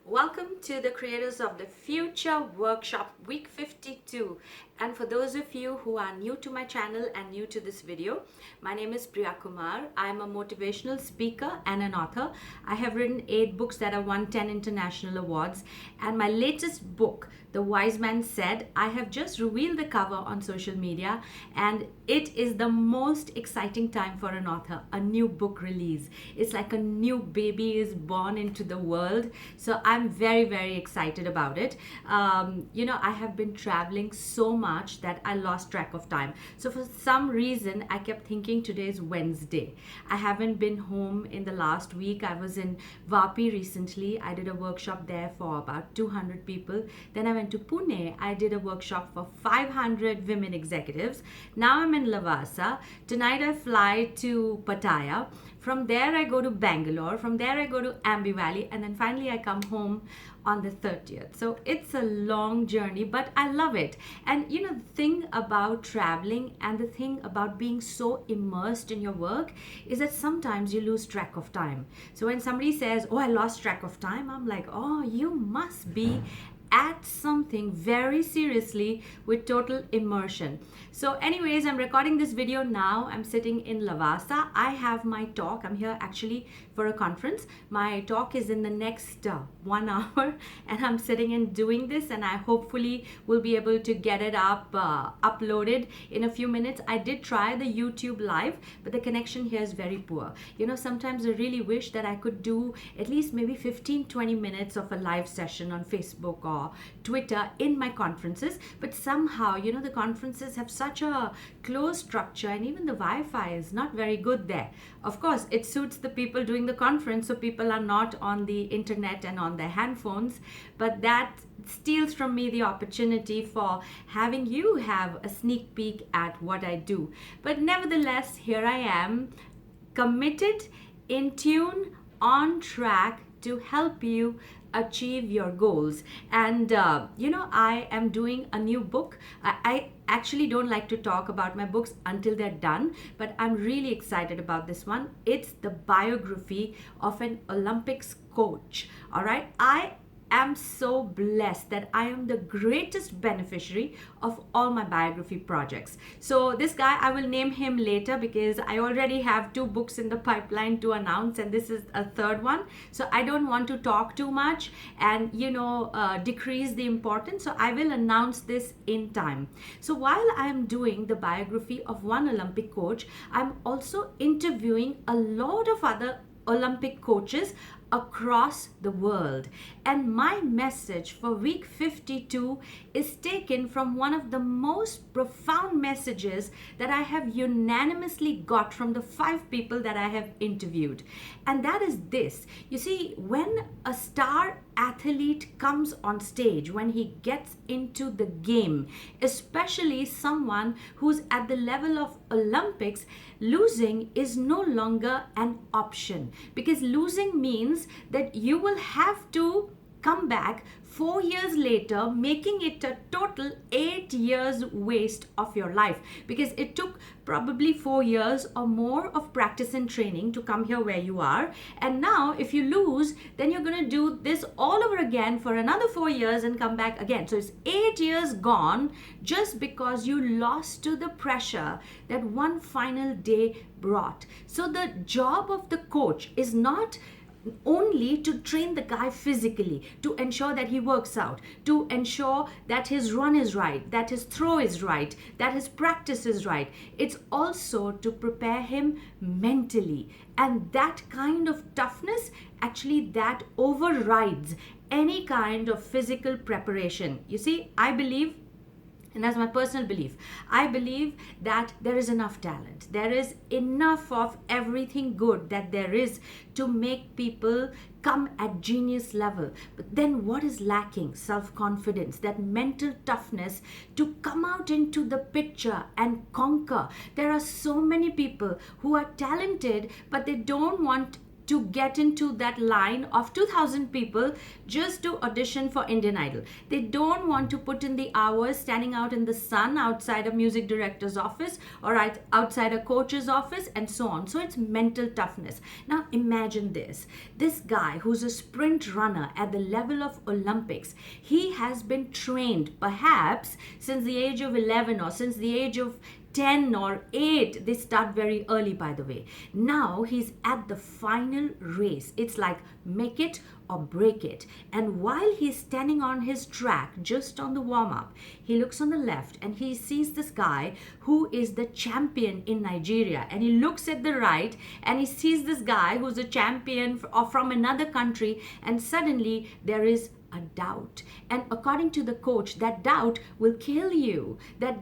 Welcome to the Creators of the Future Workshop Week 52. And for those of you who are new to my channel and new to this video, my name is Priya Kumar. I'm a motivational speaker and an author. I have written 8 books that have won 10 international awards. And my latest book, The Wise Man Said, I have just revealed the cover on social media, and it is the most exciting time for an author, a new book release. It's like a new baby is born into the world. So I'm very, very excited about it. I have been traveling so much that I lost track of time. So for some reason, I kept thinking today is Wednesday. I haven't been home in the last week. I was in Vapi recently. I did a workshop there for about 200 people. Then I went to Pune. I did a workshop for 500 women executives. Now I'm in Lavasa. Tonight I fly to Pattaya. From there I go to Bangalore. From there I go to Ambi Valley. And then finally I come home on the 30th. So it's a long journey, but I love it. And the thing about traveling and the thing about being so immersed in your work is that sometimes you lose track of time. So when somebody says, "Oh, I lost track of time," I'm like, "Oh, you must be at something very seriously with total immersion." So anyways, I'm recording this video now. I'm sitting in Lavasa. I have my talk. I'm here actually for a conference. My talk is in the next 1 hour, and I'm sitting and doing this, and I hopefully will be able to get it uploaded in a few minutes. I did try the YouTube live, but the connection here is very poor. Sometimes I really wish that I could do at least maybe 15-20 minutes of a live session on Facebook or Twitter in my conferences, but somehow the conferences have such a close structure, and even the Wi-Fi is not very good there. Of course, it suits the people doing the conference, so people are not on the internet and on their handphones, but that steals from me the opportunity for having you have a sneak peek at what I do. But nevertheless, here I am, committed, in tune, on track to help you achieve your goals. And I am doing a new book. I actually don't like to talk about my books until they're done, but I'm really excited about this one. It's the biography of an Olympics coach. All right, I am so blessed that I am the greatest beneficiary of all my biography projects. So this guy, I will name him later because I already have 2 books in the pipeline to announce, and this is a 3rd one. So I don't want to talk too much and decrease the importance. So I will announce this in time. So while I am doing the biography of one Olympic coach, I'm also interviewing a lot of other Olympic coaches across the world. And my message for week 52 is taken from one of the most profound messages that I have unanimously got from the 5 people that I have interviewed. And that is this. You see, when a star athlete comes on stage, when he gets into the game, especially someone who's at the level of Olympics, losing is no longer an option, because losing means that you will have to come back 4 years later, making it a total 8 years waste of your life, because it took probably 4 years or more of practice and training to come here where you are. And now if you lose, then you're going to do this all over again for another 4 years and come back again. So it's 8 years gone just because you lost to the pressure that one final day brought. So the job of the coach is not only to train the guy physically, to ensure that he works out, to ensure that his run is right, that his throw is right, that his practice is right. It's also to prepare him mentally. And that kind of toughness, actually, that overrides any kind of physical preparation. You see, I believe, and that's my personal belief, I believe that there is enough talent. There is enough of everything good that there is to make people come at genius level. But then what is lacking? Self-confidence, that mental toughness to come out into the picture and conquer. There are so many people who are talented, but they don't want to get into that line of 2000 people just to audition for Indian Idol. They don't want to put in the hours standing out in the sun outside a music director's office or outside a coach's office and so on. So it's mental toughness. Now imagine this guy who's a sprint runner at the level of Olympics, he has been trained perhaps since the age of 11 or since the age of 10 or 8. They start very early, by the way. Now he's at the final race. It's like make it or break it. And while he's standing on his track, just on the warm-up, he looks on the left and he sees this guy who is the champion in Nigeria. And he looks at the right and he sees this guy who's a champion from another country, and suddenly there is a doubt. And according to the coach, that doubt will kill you. That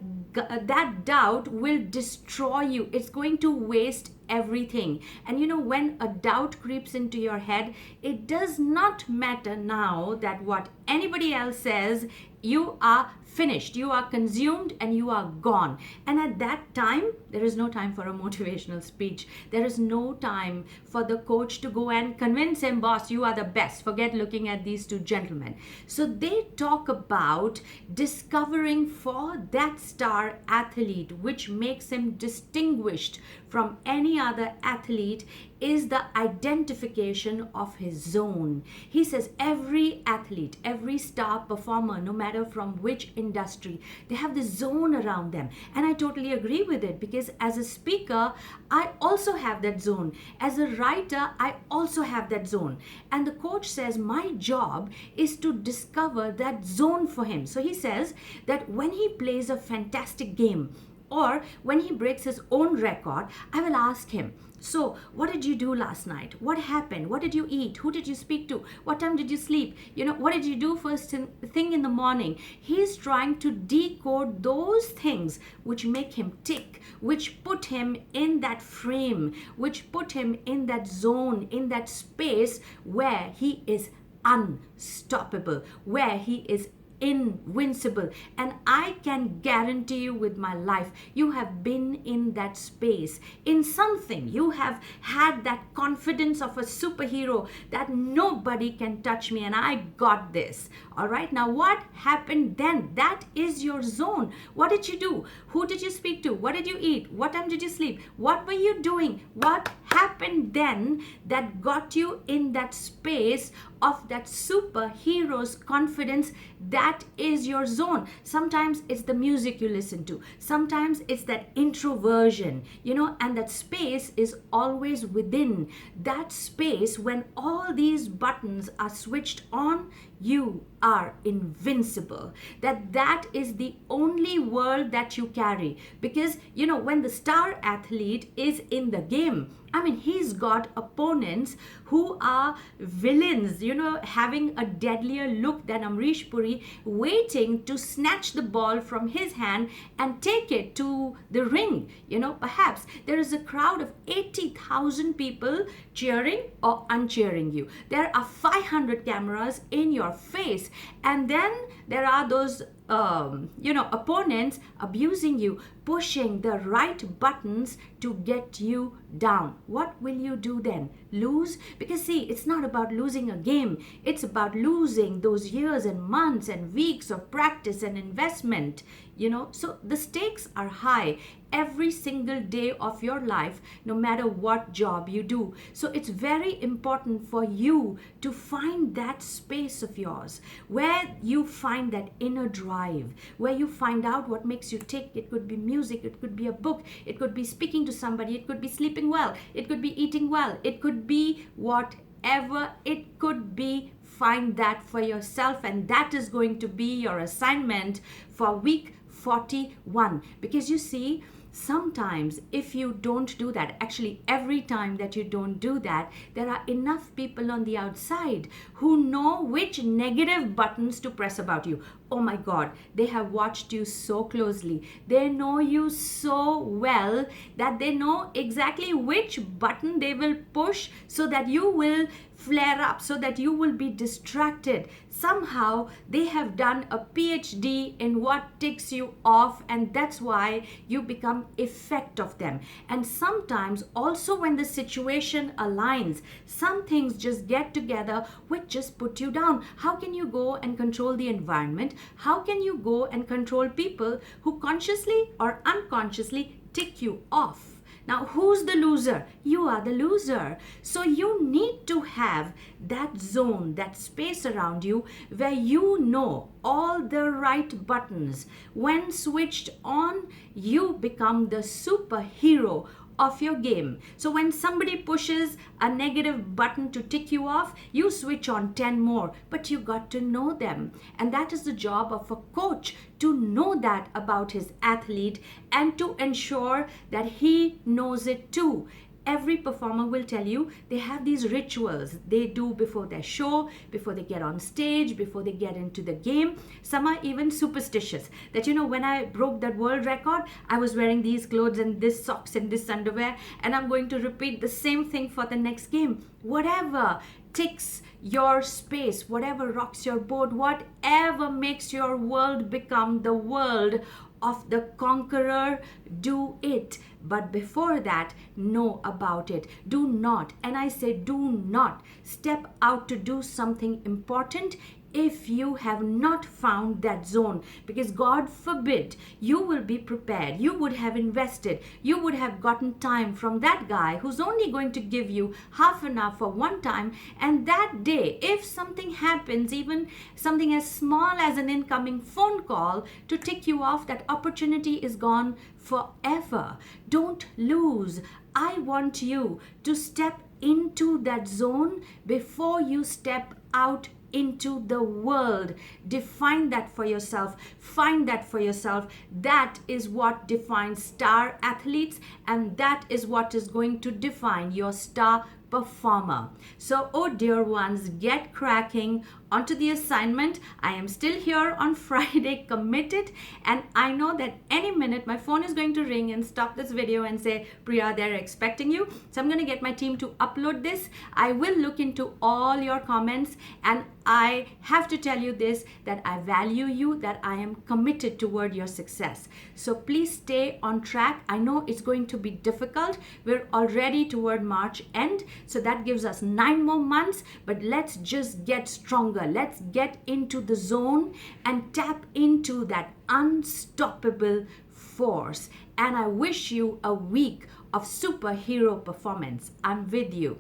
doubt will destroy you. It's going to waste everything. And you know, when a doubt creeps into your head, it does not matter now that what anybody else says. You are finished, you are consumed, and you are gone. And at that time, there is no time for a motivational speech. There is no time for the coach to go and convince him, boss, you are the best. Forget looking at these two gentlemen. So they talk about discovering for that star athlete, which makes him distinguished from any other athlete, is the identification of his zone. He says every athlete, every star performer, no matter from which industry, they have this zone around them. And I totally agree with it, because as a speaker, I also have that zone. As a writer, I also have that zone. And the coach says my job is to discover that zone for him. So he says that when he plays a fantastic game, or when he breaks his own record, I will ask him, so what did you do last night? What happened? What did you eat? Who did you speak to? What time did you sleep? You know, what did you do first thing in the morning? He's trying to decode those things which make him tick, which put him in that frame, which put him in that zone, in that space where he is unstoppable, where he is invincible. And I can guarantee you with my life, you have been in that space. In something, you have had that confidence of a superhero that nobody can touch me and I got this. All right, now what happened then? That is your zone. What did you do? Who did you speak to? What did you eat? What time did you sleep? What were you doing? What happened then that got you in that space of that superhero's confidence? That is your zone. Sometimes it's the music you listen to. Sometimes it's that introversion, you know, and that space is always within. That space, when all these buttons are switched on, you are invincible. That is the only world that you carry. Because, you know, when the star athlete is in the game, I mean, he's got opponents who are villains, you know, having a deadlier look than Amrish Puri, waiting to snatch the ball from his hand and take it to the ring. You know, perhaps there is a crowd of 80,000 people cheering or uncheering you. There are 500 cameras in your face, and then there are those opponents abusing you, pushing the right buttons to get you down. What will you do then? Lose? Because see, it's not about losing a game. It's about losing those years and months and weeks of practice and investment. You know, so the stakes are high every single day of your life, no matter what job you do. So it's very important for you to find that space of yours where you find that inner drive, where you find out what makes you tick. It could be music, it could be a book, it could be speaking to somebody, it could be sleeping well, it could be eating well, it could be whatever it could be. Find that for yourself, and that is going to be your assignment for week 41. Because you see, sometimes if you don't do that, actually every time that you don't do that, there are enough people on the outside who know which negative buttons to press about you. Oh my God, they have watched you so closely. They know you so well that they know exactly which button they will push so that you will flare up so that you will be distracted. Somehow they have done a PhD in what ticks you off, and that's why you become effect of them. And sometimes also when the situation aligns, some things just get together which just put you down. How can you go and control the environment? How can you go and control people who consciously or unconsciously tick you off? Now, who's the loser? You are the loser. So you need to have that zone, that space around you where you know all the right buttons. When switched on, you become the superhero of your game. So when somebody pushes a negative button to tick you off, you switch on 10 more, but you got to know them. And that is the job of a coach, to know that about his athlete and to ensure that he knows it too. Every performer will tell you they have these rituals they do before their show, before they get on stage, before they get into the game. Some are even superstitious that, when I broke that world record, I was wearing these clothes and this socks and this underwear, and I'm going to repeat the same thing for the next game. Whatever ticks your space, whatever rocks your boat, whatever makes your world become the world of the conqueror, do it. But before that, know about it. Do not, and I say do not, step out to do something important if you have not found that zone, because God forbid you will be prepared, you would have invested, you would have gotten time from that guy who's only going to give you half an hour for one time, and that day if something happens, even something as small as an incoming phone call to tick you off, that opportunity is gone forever. Don't lose. I want you to step into that zone before you step out into the world. Define that for yourself. Find that for yourself. That is what defines star athletes, and that is what is going to define your star performer. So, oh dear ones, get cracking onto the assignment. I am still here on Friday, committed, and I know that any minute my phone is going to ring and stop this video and say, Priya, they're expecting you. So I'm going to get my team to upload this. I will look into all your comments, and I have to tell you this, that I value you, that I am committed toward your success. So please stay on track. I know it's going to be difficult. We're already toward March end, so that gives us 9 more months, but let's just get stronger. Let's get into the zone and tap into that unstoppable force. And I wish you a week of superhero performance. I'm with you.